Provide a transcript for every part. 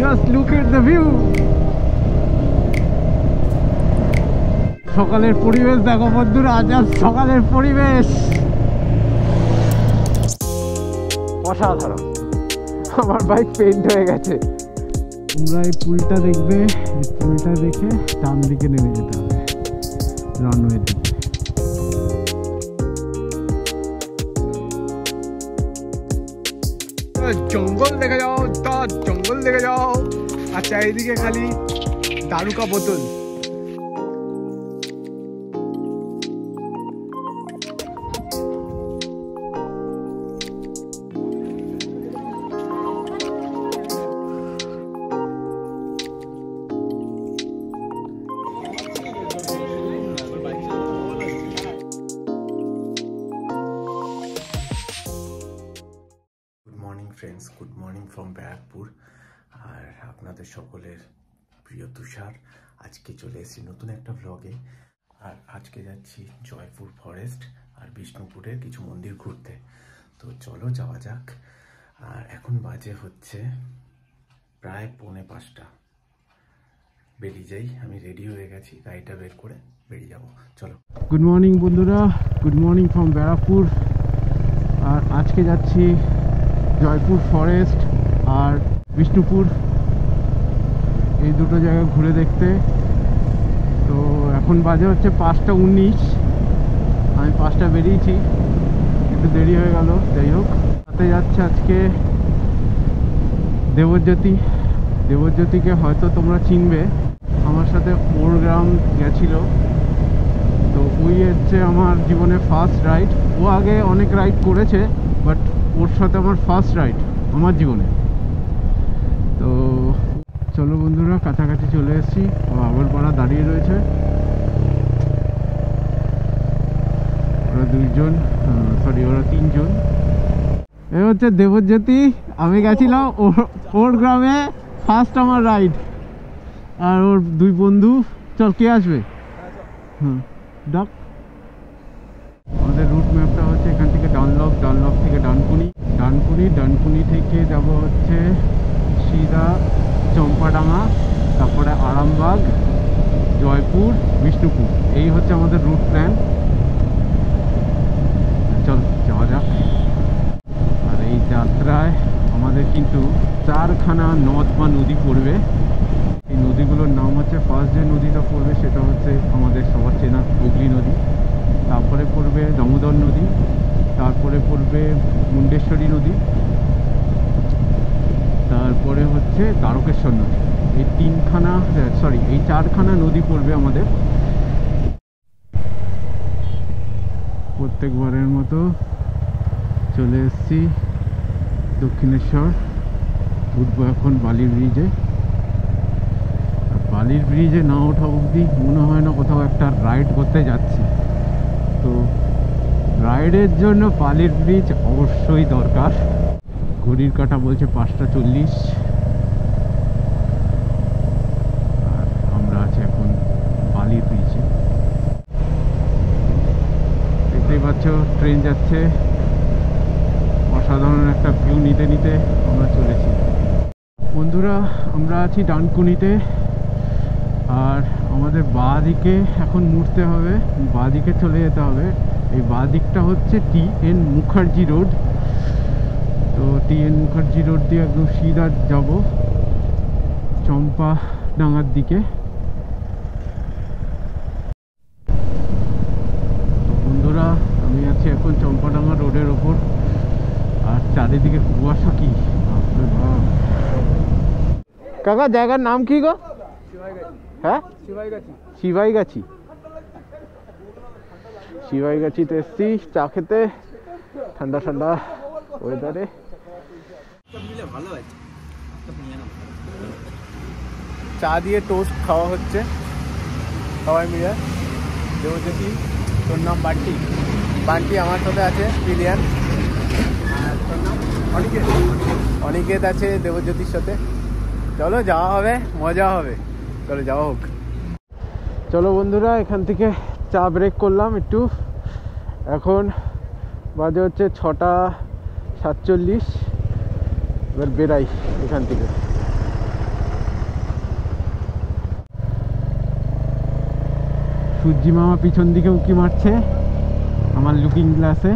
Just look at the view. সকালের পরিবেশ দেখো বন্ধুরা, জাস্ট সকালের পরিবেশ অসাধারণ। আমার বাইক পেইন্ট হয়ে গেছে। তোমরা এই পুলটা দেখবে, এই পুলটা দেখে ডান দিকে নেমে যেতে হবে রানওয়ের দিকে। জঙ্গল দেখে যাও, তার জঙ্গল দেখে যাও। আর চারিদিকে খালি দারুকা বোতল। Friends, good morning from Barrackpore. আর আপনাদের সকলের প্রিয় তুষার আজকে চলে এসেছি নতুন একটা ব্লগে। আর আজকে যাচ্ছি জয়পুর ফরেস্ট আর বিষ্ণুপুরের কিছু মন্দির ঘুরতে। তো চলো যাওয়া যাক। আর এখন বাজে হচ্ছে প্রায় 4:45। বেরিয়ে যাই, আমি রেডি হয়ে গেছি, গাড়িটা বের করে বেরিয়ে যাব। চলো। গুড মর্নিং বন্ধুরা, গুড মর্নিং ফ্রম ব্যারাকপুর। আর আজকে যাচ্ছি জয়পুর ফরেস্ট আর বিষ্ণুপুর, এই দুটো জায়গা ঘুরে দেখতে। তো এখন বাজে হচ্ছে 5:19। আমি 5টা বেরিয়েছি, একটু দেরি হয়ে গেল। যাই হোক, সাথে যাচ্ছে আজকে দেবজ্যোতি। দেবজ্যোতিকে হয়তো তোমরা চিনবে, আমার সাথে ওরগ্রাম গেছিল। তো ওই হচ্ছে আমার জীবনে ফার্স্ট রাইড। ও আগে অনেক রাইড করেছে, বাট ওর সাথে আমার ফার্স্ট রাইড আমার জীবনে। তো চলো বন্ধুরা, কাছাকাছি চলে এসেছি। আগরপাড়া দাঁড়িয়ে রয়েছে, ওরা 2জন, সরি ওরা 3জন। এ হচ্ছে দেবজ্যোতি। আমি গেছিলাম ওর গ্রামে, ফার্স্ট আমার রাইড। আর ওর 2 বন্ধু। চল, কে আসবে? ডাক। আমাদের রুট ম্যাপটা হচ্ছে এখান থেকে ডানলপ, ডানলপ থেকে ডানকুনি, ডানকুনি, ডানকুনি থেকে যাব হচ্ছে সিধা চম্পাডাঙ্গা, তারপরে আরামবাগ, জয়পুর, বিষ্ণুপুর। এই হচ্ছে আমাদের রুট প্ল্যান। চল যাওয়া যাক। আর এই যাত্রায় আমাদের কিন্তু 4খানা নদ বা নদী পড়বে। এই নদীগুলোর নাম হচ্ছে, ফার্স্ট যে নদীটা পড়বে সেটা হচ্ছে আমাদের সবার চেনা হুগলি নদী, তারপরে পড়বে দামোদর নদী, তারপরে পড়বে মুন্ডেশ্বরী নদী, তারপরে হচ্ছে দ্বারকেশ্বর নদী। এই 4খানা নদী পড়বে আমাদের। প্রত্যেকবারের মতো চলে এসেছি দক্ষিণেশ্বর। উঠবো এখন বালির ব্রিজে। বালির ব্রিজে না ওঠা অবধি মনে হয় না কোথাও একটা রাইড করতে যাচ্ছি। তো রাইডের জন্য বালির ব্রিজ অবশ্যই দরকার। ঘড়ির কাঁটা বলছে 5:40। আর আমরা আছি এখন বালির ব্রিজে। দেখতেই পাচ্ছ ট্রেন যাচ্ছে। অসাধারণ একটা ভিউ নিতে নিতে আমরা চলেছি। বন্ধুরা, আমরা আছি ডানকুনিতে। আর আমাদের বাঁ দিকে এখন মুড়তে হবে, বাঁ দিকে চলে যেতে হবে। এই বাঁ দিকটা হচ্ছে TN মুখার্জি রোড। তো TN মুখার্জি রোড দিয়ে একদম সিধা যাব চম্পাডাঙ্গার দিকে। তো বন্ধুরা, আমি আছি এখন চম্পাডাঙ্গা রোডের ওপর। আর চারিদিকে কুয়াশা। কি কাকা, জায়গার নাম কি গো? হ্যাঁ, শিবাইগাছি। শিবাইগাছিতে এসছি চা খেতে, ঠান্ডা ঠান্ডা ওয়েদারে। চা দিয়ে টোস্ট খাওয়া হচ্ছে সবাই মিলে। দেবজ্যোতি, তোর নাম বান্টি? বান্টি আমার সাথে আছে প্রিলিয়ান। আর তোর নাম? অনিকেত। অনিকেত আছে দেবজ্যোতির সাথে। চলো যাওয়া হবে, মজা হবে। চলো যাওয়া হোক। চলো বন্ধুরা, এখান থেকে চা ব্রেক করলাম একটু। এখন বাজে হচ্ছে 6:47। এবার বেরাই এখান থেকে। সূর্যি মামা পিছন দিকে উঁকি মারছে আমার লুকিং গ্লাসে।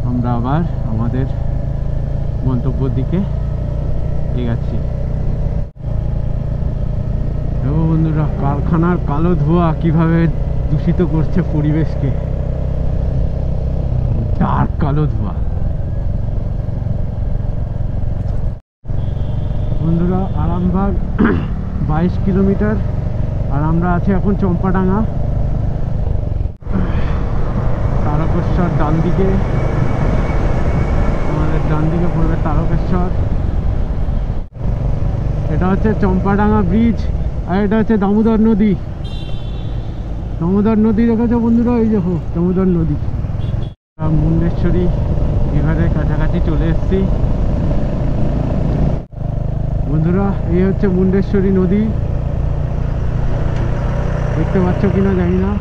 আমরা আবার আমাদের গন্তব্যের দিকে এগাচ্ছি। দেখো বন্ধুরা, কারখানার কালো ধোঁয়া কিভাবে দূষিত করছে পরিবেশকে। ডার্ক কালো ধোঁয়া। বন্ধুরা, আরামবাগ 22 কিলোমিটার, আর আমরা আছি এখন চম্পাডাঙ্গা। তারকেশ্বর ডান দিকে, আমাদের ডান দিকে পড়বে তারকেশ্বর। এটা হচ্ছে চম্পাডাঙ্গা ব্রিজ, আর এটা হচ্ছে দামোদর নদী। দামোদর নদী দেখেছো বন্ধুরা? ওই দেখো দামোদর নদী। মুন্ডেশ্বরী রিভারের কাছাকাছি চলে এসেছি বন্ধুরা। এই হচ্ছে মুন্ডেশ্বরী নদী, দেখতে পাচ্ছ কিনা জানি না।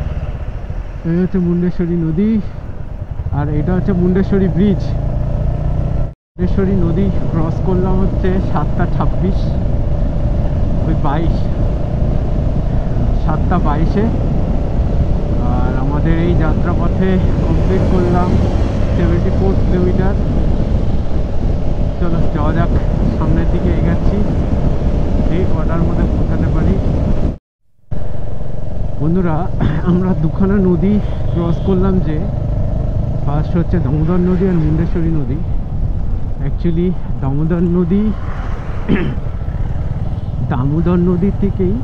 এই হচ্ছে মুন্ডেশ্বরী নদী, আর এটা হচ্ছে মুন্ডেশ্বরী ব্রিজ। মুন্ডেশ্বরী নদী ক্রস করলাম হচ্ছে 7:26, ওই 7:22-এ। আর আমাদের এই যাত্রাপথে কমপ্লিট করলাম 74 কিলোমিটার। চলো যাওয়া যাক, সামনের দিকে এগাচ্ছি, এই কটার মধ্যে পৌঁছাতে পারি। বন্ধুরা, আমরা দুখানা নদী ক্রস করলাম, যে ফার্স্ট হচ্ছে দামোদর নদী আর মুন্ডেশ্বরী নদী। অ্যাকচুয়ালি দামোদর নদীর থেকেই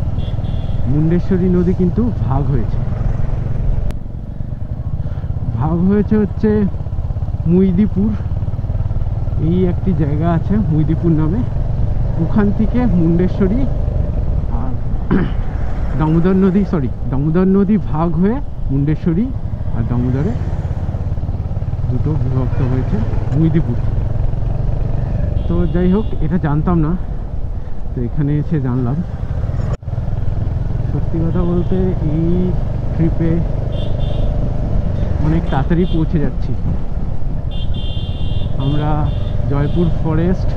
মুন্ডেশ্বরী নদী কিন্তু ভাগ হয়েছে হচ্ছে মুইদিপুর। এই একটি জায়গা আছে মুইদিপুর নামে, ওখান থেকে মুন্ডেশ্বরী আর দামোদর নদী ভাগ হয়ে মুন্ডেশ্বরী আর দামোদরে দুটো বিভক্ত হয়েছে মুইদিপুর। তো যাই হোক, এটা জানতাম না, তো এখানে এসে জানলাম। সত্যি কথা বলতে এই ট্রিপে অনেক তাড়াতাড়ি পৌঁছে যাচ্ছি। আমরা জয়পুর ফরেস্ট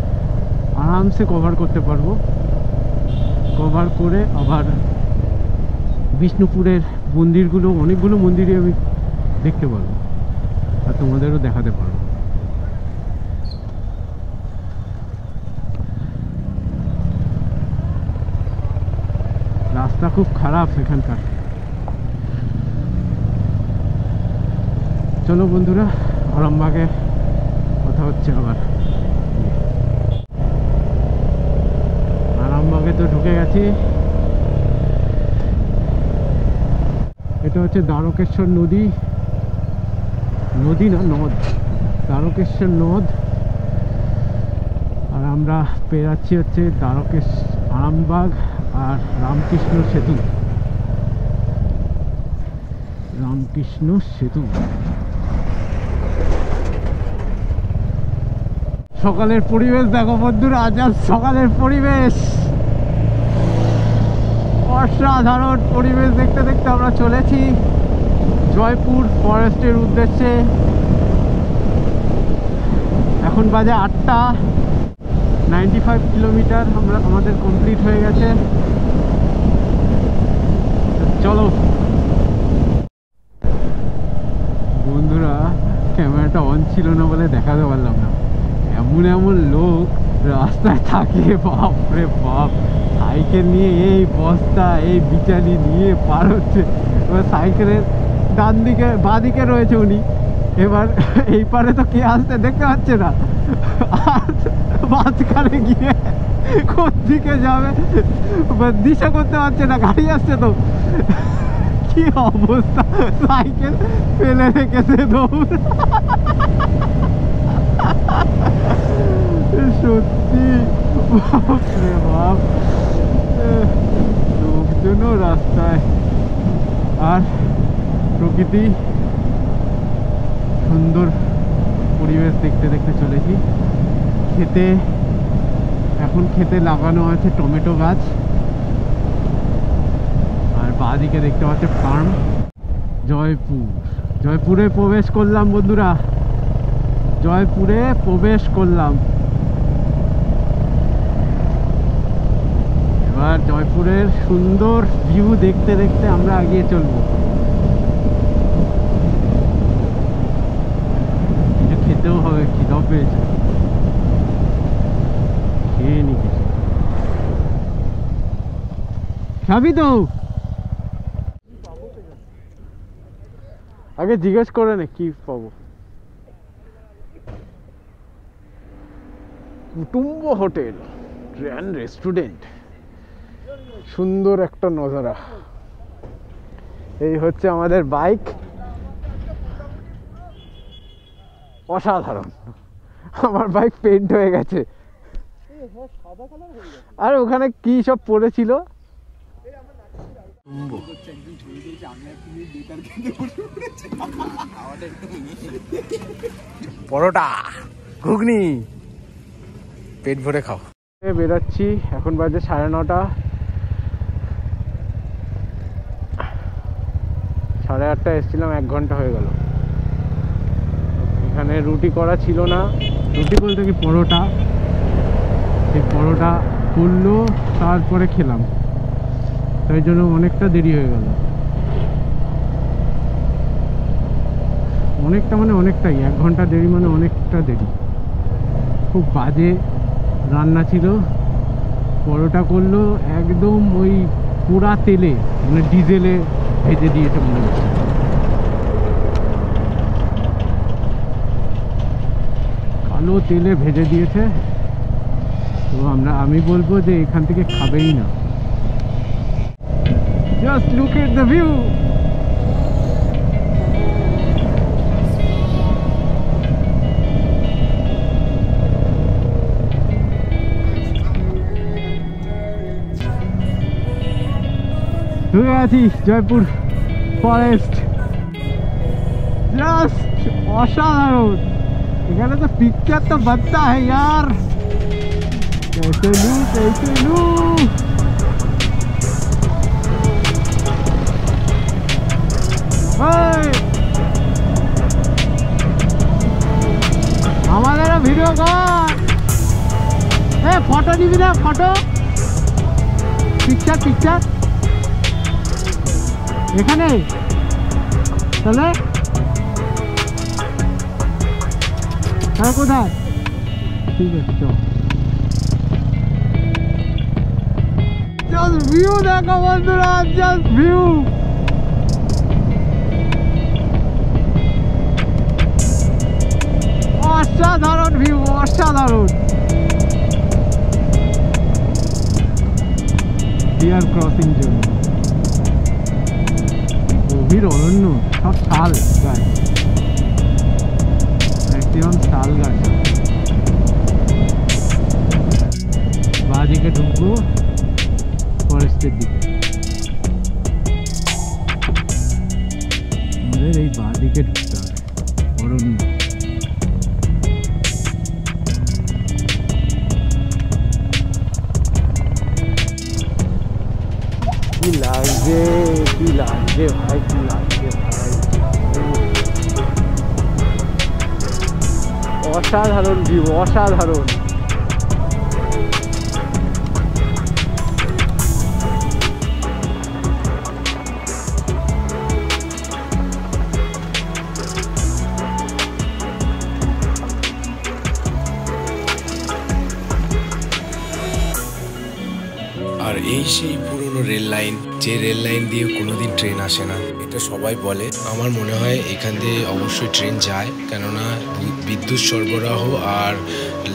আরামসে কভার করতে পারবো। কভার করে আবার বিষ্ণুপুরের মন্দিরগুলো, অনেকগুলো মন্দিরই আমি দেখতে পারবো আর তোমাদেরও দেখাতে পারবো। রাস্তা খুব খারাপ এখানকার। চলো বন্ধুরা, আরামবাগে কথা হচ্ছে আবার। আরামবাগে তো ঢুকে গেছি। এটা হচ্ছে দ্বারকেশ্বর নদী, না নদ, দ্বারকেশ্বর নদ। আর আমরা পেরাচ্ছি হচ্ছে আরামবাগ আর রামকৃষ্ণ সেতু। সকালের পরিবেশ দেখো বন্ধুরা, আজ সকালের পরিবেশ অসাধারণ পরিবেশ দেখতে দেখতে আমরা চলেছি জয়পুর ফরেস্টের উদ্দেশ্যে। এখন বাজে 8টা, 95 কিলোমিটার আমাদের কমপ্লিট হয়ে গেছে। চলো বন্ধুরা, ক্যামেরাটা অন ছিল না বলে দেখাতে পারলাম না। এমন লোক রাস্তায় থাকে, বাপ রে বাপ, সাইকেল নিয়ে এই বস্তা, এই বিচালি নিয়ে পার হচ্ছে। এবার সাইকেলের ডান দিকে বাঁ দিকে রয়েছে উনি, এবার এই পারে তো কে আসতে দেখতে পাচ্ছে না, আর মাঝখানে গিয়ে কোন দিকে যাবে দিশা করতে পারছে না, গাড়ি আসছে তো। কি অবস্থা, সাইকেল ফেলে রেখেছে দৌড়। সত্যি বাপরে বাপ, লোকজনও রাস্তায়, আর প্রকৃতি সুন্দর পরিবেশ দেখতে দেখতে চলেছি। এখন খেতে লাগানো আছে টমেটো গাছ, আর বাঁদিকে দেখতে পাচ্ছে ফার্ম। জয়পুরে প্রবেশ করলাম বন্ধুরা, জয়পুরে প্রবেশ করলাম। এবার জয়পুরের সুন্দর ভিউ দেখতে দেখতে আমরা এগিয়ে চলবো। কিছু খেতেও হবে, খিদাও পেয়েছে, খেয়ে নি কিছু। খাবি তো? আগে জিজ্ঞেস করে নে কি পাবো। কুটুম্ব হোটেল গ্র্যান্ড রেস্টুরেন্ট, সুন্দর একটা নজারা। এই হচ্ছে আমাদের বাইক, অসাধারণ। আমার বাইক পেন্ট হয়ে গেছে, আর ওখানে কি সব পড়েছিল। পরোটা, ঘুগনি, পেট ভরে খাও। বেরোচ্ছি, এখন বাজে 9:30। 8:30 এসেছিলাম, 1 ঘন্টা হয়ে গেল। এখানে রুটি করা ছিল না, রুটি বলতে কি পরোটা, সেই পরোটা করলো, তারপরে খেলাম, তাই জন্য অনেকটা দেরি হয়ে গেল। অনেকটা মানে অনেকটাই, 1 ঘন্টা দেরি মানে অনেকটা দেরি। খুব বাজে রান্না ছিল। পরোটা করলো একদম ওই পোড়া তেলে, মানে ডিজেলে ভেজে দিয়েছে মনে হচ্ছে। কালো তেলে ভেজে দিয়েছে। তো আমি বলবো যে এখান থেকে খাবেই না। Just look at the view. ঢুকে গেছি জয়পুর ফরেস্ট, জাস্ট অসাধারণ। এখানে তো পিকচার তো बनता है यार। कैसे लूं আমাদেরও ভিডিও কর। ফটো নিবি না? ফটো, পিকচার এখানে তাহলে কোথায়? ঠিক আছে চল। জাস্ট ভিউ দেখো বন্ধুরা, জাস্ট ভিউ। অসাধারণ ভিউ, অসাধারণ। ডিয়ার ক্রসিং জন্য গভীর অরণ্য, সব শাল গাছ, ম্যাক্সিমাম শাল গাছ। বাঁদিকে ঢুকবো ফরেস্টের দিকে। আমাদের এই বাঁদিকে ঢুকতে হবে, অরণ্য। কি লাগছে ভাই, কি লাগছে ভাই। অসাধারণ ভিউ, অসাধারণ। আর এই সেই পুরনো রেল লাইন, যে রেল লাইন দিয়ে কোনোদিন ট্রেন আসে না, এটা সবাই বলে। আমার মনে হয় এখান দিয়ে অবশ্যই ট্রেন যায়, কেননা বিদ্যুৎ সরবরাহ আর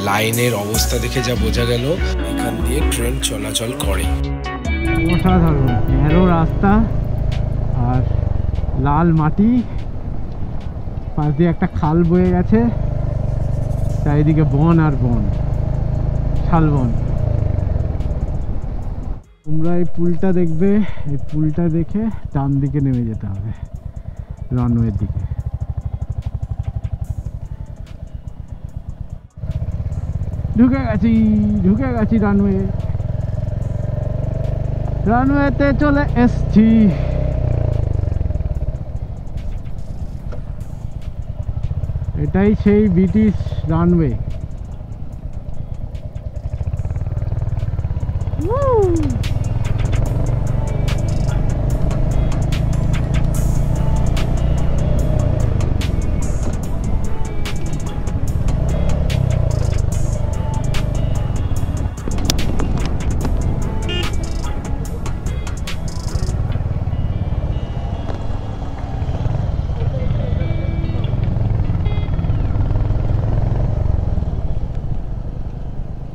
লাইনের অবস্থা দেখে যা বোঝা গেল এখান দিয়ে ট্রেন চলাচল করে। অসাধারণ ন্যারো রাস্তা আর লাল মাটি, পাশ দিয়ে একটা খাল বয়ে গেছে, চারিদিকে বন আর বন, শালবন। তোমরা এই পুলটা দেখবে, এই পুলটা দেখে ডান দিকে নেমে যেতে হবে রানওয়ের দিকে। ঢুকে গেছি রানওয়েতে চলে এসছি। এটাই সেই ব্রিটিশ রানওয়ে।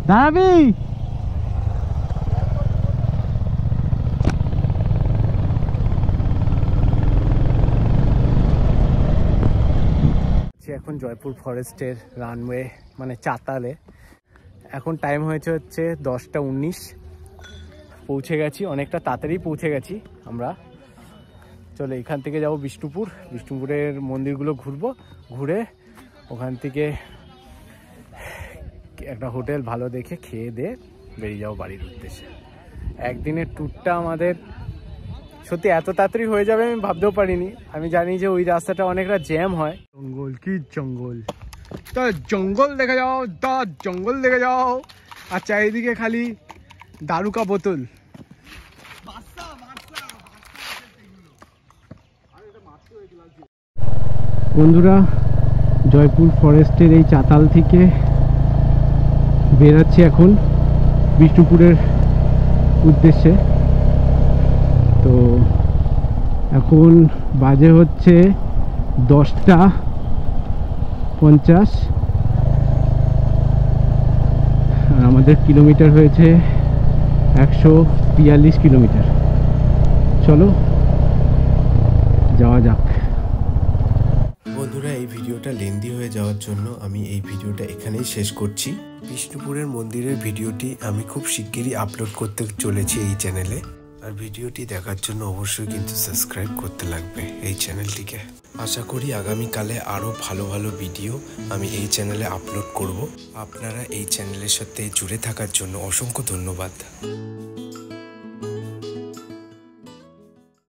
দাঁড়াবি? এখন জয়পুর ফরেস্টের রানওয়ে মানে চাতালে। এখন টাইম হয়েছে হচ্ছে 10:19। পৌঁছে গেছি, অনেকটা তাড়াতাড়ি পৌঁছে গেছি আমরা। চলো এখান থেকে যাব বিষ্ণুপুর, বিষ্ণুপুরের মন্দিরগুলো ঘুরবো, ঘুরে ওখান থেকে একটা হোটেল ভালো দেখে খেয়ে দিয়ে বেরিয়ে যাবো বাড়ির উদ্দেশ্যে। একদিনের ট্যুরটা আমাদের সত্যি এত তাড়াতাড়ি হয়ে যাবে আমি ভাবতেও পারিনি। আমি জানি যে ওই রাস্তাটা অনেকটা জ্যাম হয়। জঙ্গল কি জঙ্গল, তা জঙ্গল দেখে যাও, তা জঙ্গল দেখে যাও, আর চারিদিকে খালি দারুকা বোতল। বন্ধুরা, জয়পুর ফরেস্টের এই চাতাল থেকে বেরাচ্ছি এখন বিষ্ণুপুরের উদ্দেশ্যে। তো এখন বাজে হচ্ছে 10:50 আর আমাদের কিলোমিটার হয়েছে 142 কিলোমিটার। চলো যাওয়া যাক। বন্ধুরা, এই ভিডিওটা লেন্দি হয়ে যাওয়ার জন্য আমি এই ভিডিওটা এখানেই শেষ করছি। বিষ্ণুপুরের মন্দিরের ভিডিওটি আমি খুব শিগগিরই আপলোড করতে চলেছি এই চ্যানেলে। আর ভিডিওটি দেখার জন্য অবশ্যই কিন্তু সাবস্ক্রাইব করতে লাগবে এই চ্যানেলটিকে। আশা করি আগামীকালে আরও ভালো ভালো ভিডিও আমি এই চ্যানেলে আপলোড করব। আপনারা এই চ্যানেলের সাথে জুড়ে থাকার জন্য অসংখ্য ধন্যবাদ।